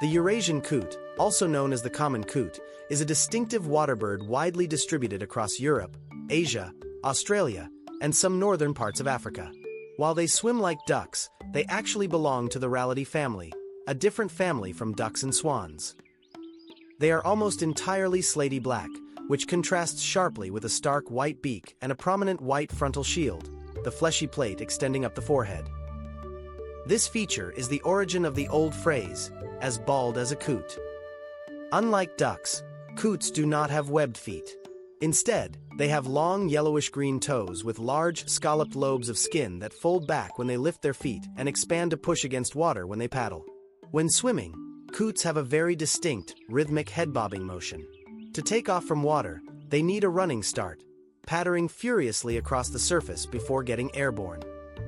The Eurasian coot, also known as the common coot, is a distinctive waterbird widely distributed across Europe, Asia, Australia, and some northern parts of Africa. While they swim like ducks, they actually belong to the Rallidae family, a different family from ducks and swans. They are almost entirely slaty black, which contrasts sharply with a stark white beak and a prominent white frontal shield, the fleshy plate extending up the forehead. This feature is the origin of the old phrase, as bald as a coot. Unlike ducks, coots do not have webbed feet. Instead, they have long yellowish-green toes with large, scalloped lobes of skin that fold back when they lift their feet and expand to push against water when they paddle. When swimming, coots have a very distinct, rhythmic head-bobbing motion. To take off from water, they need a running start, pattering furiously across the surface before getting airborne.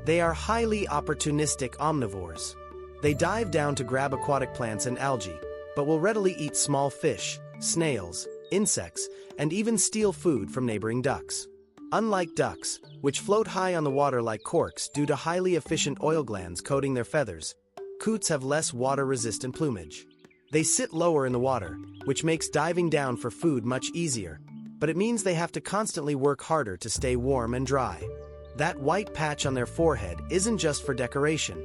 They are highly opportunistic omnivores. They dive down to grab aquatic plants and algae, but will readily eat small fish, snails, insects, and even steal food from neighboring ducks. Unlike ducks, which float high on the water like corks due to highly efficient oil glands coating their feathers, coots have less water-resistant plumage. They sit lower in the water, which makes diving down for food much easier, but it means they have to constantly work harder to stay warm and dry. That white patch on their forehead isn't just for decoration.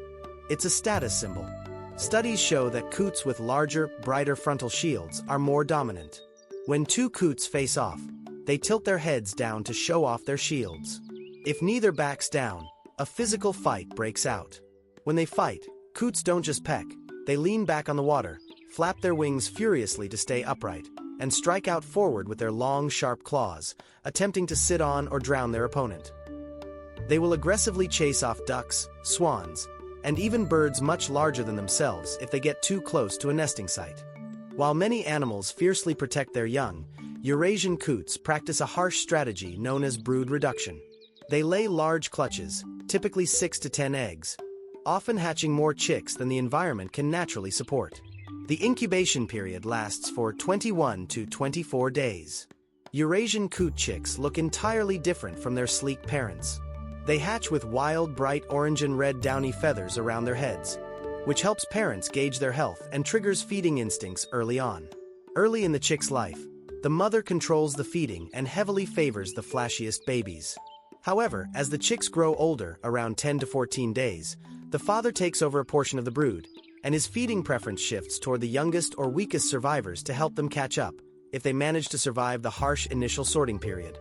It's a status symbol. Studies show that coots with larger, brighter frontal shields are more dominant. When two coots face off, they tilt their heads down to show off their shields. If neither backs down, a physical fight breaks out. When they fight, coots don't just peck, they lean back on the water, flap their wings furiously to stay upright, and strike out forward with their long, sharp claws, attempting to sit on or drown their opponent. They will aggressively chase off ducks, swans, and even birds much larger than themselves if they get too close to a nesting site. While many animals fiercely protect their young, Eurasian coots practice a harsh strategy known as brood reduction. They lay large clutches, typically 6 to 10 eggs, often hatching more chicks than the environment can naturally support. The incubation period lasts for 21 to 24 days. Eurasian coot chicks look entirely different from their sleek parents. They hatch with wild, bright orange and red downy feathers around their heads, which helps parents gauge their health and triggers feeding instincts early on. Early in the chick's life, the mother controls the feeding and heavily favors the flashiest babies. However, as the chicks grow older, around 10 to 14 days, the father takes over a portion of the brood, and his feeding preference shifts toward the youngest or weakest survivors to help them catch up, if they manage to survive the harsh initial sorting period.